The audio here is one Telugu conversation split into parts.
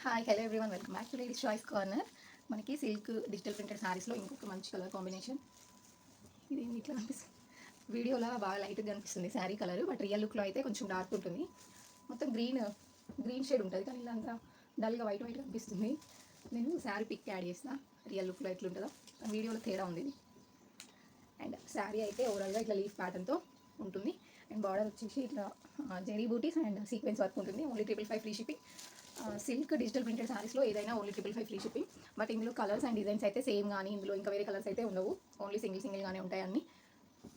Hi hello everyone, welcome back to ladies choice corner. మనకి సిల్క్ డిజిటల్ ప్రింటెడ్ శారీస్లో ఇంకొక మంచి కలర్ కాంబినేషన్. ఇది ఇట్లా అనిపిస్తుంది, వీడియోలో బాగా లైట్గా అనిపిస్తుంది శారీ కలర్, బట్ రియల్ లుక్లో అయితే కొంచెం డార్క్ ఉంటుంది. మొత్తం గ్రీన్ షేడ్ ఉంటుంది, కానీ ఇలా అంతా డల్గా వైట్ అనిపిస్తుంది. నేను శారీ పిక్ యాడ్ చేసిన రియల్ లుక్లో ఎట్లుంటుందో, వీడియోలో తేడా ఉంది. అండ్ శారీ అయితే ఓవరాల్గా ఇట్లా లీఫ్ ప్యాటర్న్తో ఉంటుంది. అండ్ బార్డర్ వచ్చేసి ఇట్లా జెరీ బూటీస్ అండ్ సీక్వెన్స్ వర్క్ ఉంటుంది. Only 555 free shipping. Silk digital printed శారీస్లో ఏదైనా ఓన్లీ 555 ఫ్రీ షిప్పింగ్. బట్ ఇందులో కలర్స్ అండ్ డిజైన్స్ అయితే సేమ్, కానీ ఇందులో ఇంకా వేరే కలర్స్ అయితే ఉండవు. ఓన్లీ సింగిల్గానే ఉంటాయి అన్ని.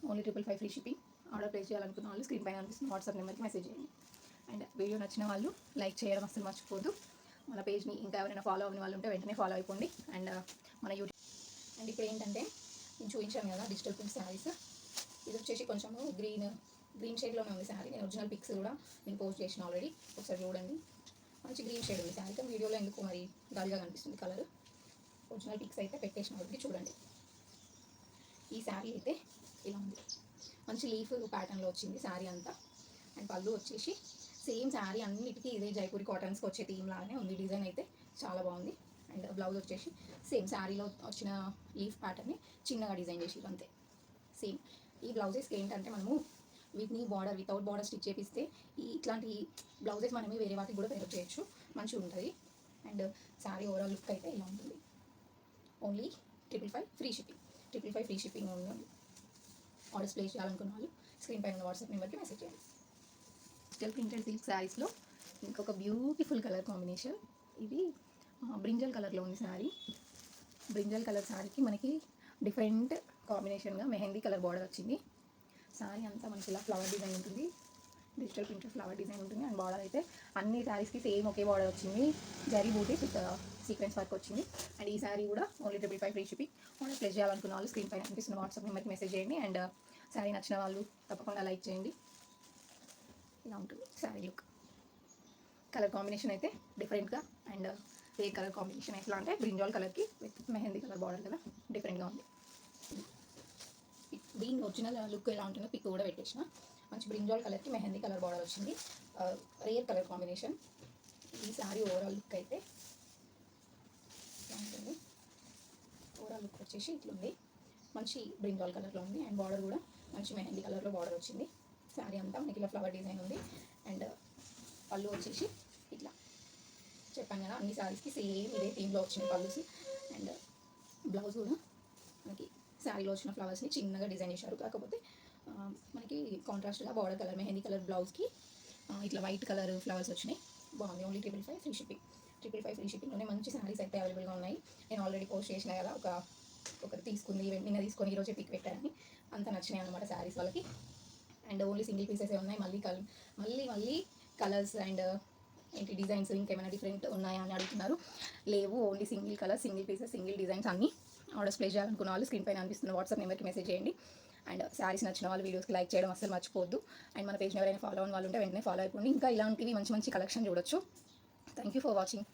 Only 555 free shipping. Order place చేయాలనుకున్న వాళ్ళు స్క్రీన్ పైన అనిపిస్తున్న వాట్సాప్ నెంబర్కి మెసేజ్ చేయండి. అండ్ వీడియో నచ్చిన వాళ్ళు లైక్ చేయడం అసలు మర్చిపోద్దు. మన పేజ్ని ఇంకా ఎవరైనా ఫాలో అవ్వని వాళ్ళు ఉంటే వెంటనే ఫాలో అయిపోండి. అండ్ మన యూట్యూబ్. అండ్ ఇప్పుడు ఏంటంటే నేను చూపించాను కదా డిజిటల్ ప్రింట్ శారీస్, ఇది వచ్చేసి కొంచెము గ్రీన్ షేడ్లోనే ఉంది శారీ. నేను ఒరిజినల్ పిక్స్ కూడా నేను పోస్ట్ చేసిన ఆల్రెడీ, ఒకసారి చూడండి. మంచి గ్రీన్ షేడ్ ఉంది శారీ, కానీ వీడియోలో ఎందుకు మరి డల్గా కనిపిస్తుంది కలర్. ఒరిజినల్ పిక్స్ అయితే పెట్టేసిన వాళ్ళకి చూడండి. ఈ శారీ అయితే ఇలా ఉంది, మంచి లీఫ్ ప్యాటర్న్లో వచ్చింది శారీ అంతా. అండ్ పళ్ళు వచ్చేసి సేమ్ శారీ అన్నిటికీ ఇదే జైపూరి కాటన్స్కి వచ్చే థీమ్ లాగానే ఉంది. డిజైన్ అయితే చాలా బాగుంది. అండ్ బ్లౌజ్ వచ్చేసి సేమ్ శారీలో వచ్చిన లీఫ్ ప్యాటర్న్ని చిన్నగా డిజైన్ చేసి అంతే సేమ్. ఈ బ్లౌజెస్కి ఏంటంటే మనము వీటిని వితౌట్ బార్డర్ స్టిచ్ చేపిస్తే ఇట్లాంటి బ్లౌజెస్ మనమే వేరే వాటికి కూడా పేరప్ చేయొచ్చు, మంచిగా ఉంటుంది. అండ్ శారీ ఓవరాల్ లుక్ అయితే ఇలా ఉంటుంది. Only 555 free shipping. 555 free shipping ఉంది. ఆర్డర్స్ ప్లేస్ చేయాలనుకున్న వాళ్ళు స్క్రీన్ పైన వాట్సాప్ నెంబర్కి మెసేజ్ చేయండి. డిజిటల్ ప్రింటెడ్ సిల్క్ శారీస్లో ఇంకొక బ్యూటిఫుల్ కలర్ కాంబినేషన్. ఇది బ్రింజల్ కలర్లో ఉంది శారీ. బ్రింజల్ కలర్ శారీకి మనకి డిఫరెంట్ కాంబినేషన్గా మెహందీ కలర్ బార్డర్ వచ్చింది. శారీ అంతా మనకి ఇలా ఫ్లవర్ డిజైన్ ఉంటుంది, డిజిటల్ ప్రింటెడ్ ఫ్లవర్ డిజైన్ ఉంటుంది. అండ్ బార్డర్ అయితే అన్ని శారీస్కి సేమ్ ఒకే బార్డర్ వచ్చింది, జరీ బూటీ విత్ సీక్వెన్స్ వర్క్ వచ్చింది. అండ్ ఈ శారీ కూడా only 555 free shipping. Order place చేయాలనుకున్న వాళ్ళు స్క్రీన్ పైన అనిపిస్తున్న వాట్సాప్ నెంబర్కి మెసేజ్ చేయండి. అండ్ శారీ నచ్చిన వాళ్ళు తప్పకుండా లైక్ చేయండి. ఇలా ఉంటుంది శారీ లుక్. కలర్ కాంబినేషన్ అయితే డిఫరెంట్గా, అండ్ ఏ కలర్ కాంబినేషన్ ఎట్లా అంటే బ్రింజాల్ కలర్కి విత్ మెహందీ కలర్ బార్డర్ కదా, డిఫరెంట్గా ఉంది. దీని ఒరిజినల్ లుక్ ఎలా ఉంటుందో పిక్ కూడా పెట్టేసిన. మంచి బ్రింజాల్ కలర్కి మెహందీ కలర్ బార్డర్ వచ్చింది, రేర్ కలర్ కాంబినేషన్. ఈ శారీ ఓవరాల్ లుక్ అయితే ఉంటుంది. ఓవరాల్ లుక్ వచ్చేసి ఇట్లుంది, మంచి బ్రింజాల్ కలర్లో ఉంది. అండ్ బార్డర్ కూడా మంచి మెహందీ కలర్లో బార్డర్ వచ్చింది. శారీ అంతా మనకి ఇలా ఫ్లవర్ డిజైన్ ఉంది. అండ్ పళ్ళు వచ్చేసి ఇట్లా చెప్పాను కదా, అన్ని శారీస్కి సేమ్ ఇదే థీమ్లో వచ్చినాయి పళ్ళుస్. అండ్ బ్లౌజ్ కూడా మనకి శారీలో వచ్చిన ఫ్లవర్స్ని చిన్నగా డిజైన్ చేశారు, కాకపోతే మనకి కాంట్రాస్ట్గా బార్డర్ కలర్ మెహందీ కలర్ బ్లౌజ్కి ఇట్లా వైట్ కలర్ ఫ్లవర్స్ వచ్చినాయి. బాగుంది. Only 555 free shipping. 555 ఫ్రీ షిప్పింగ్లోనే మంచి శారీస్ అయితే అవైలబుల్గా ఉన్నాయి. నేను ఆల్రెడీ పోస్ట్ చేసిన కదా, ఒకరు తీసుకుంది నిన్న తీసుకొని ఈరోజే పిక్ పెట్టారని, అంత నచ్చినాయి అనమాట శారీస్ వాళ్ళకి. అండ్ ఓన్లీ సింగిల్ పీసెసే ఉన్నాయి. మళ్ళీ కలర్స్ అండ్ ఏంటి డిజైన్స్ ఇంకేమైనా డిఫరెంట్ ఉన్నాయా అని అడుగుతున్నారు. లేవు, only single colour, single pieces, single designs అన్నీ. ఆర్డర్స్ ప్లేస్ చేయాలనుకున్న వాళ్ళు స్క్రీన్ పైన అనిపిస్తున్న వాట్సాప్ నెంబర్కి మెసేజ్ చేయండి. అండ్ శారీస్ నచ్చిన వాళ్ళు వీడియోస్కి లైక్ చేయడం అసలు మర్చిపోవద్దు. అండ్ మన పేజ్ని ఎవరైనా ఫాలో అవ్వని వాళ్ళు ఉంటే వెంటనే ఫాలో అయిపోండి. ఇంకా ఇలాంటివి మంచి కలెక్షన్ చూడొచ్చు. Thank you for watching.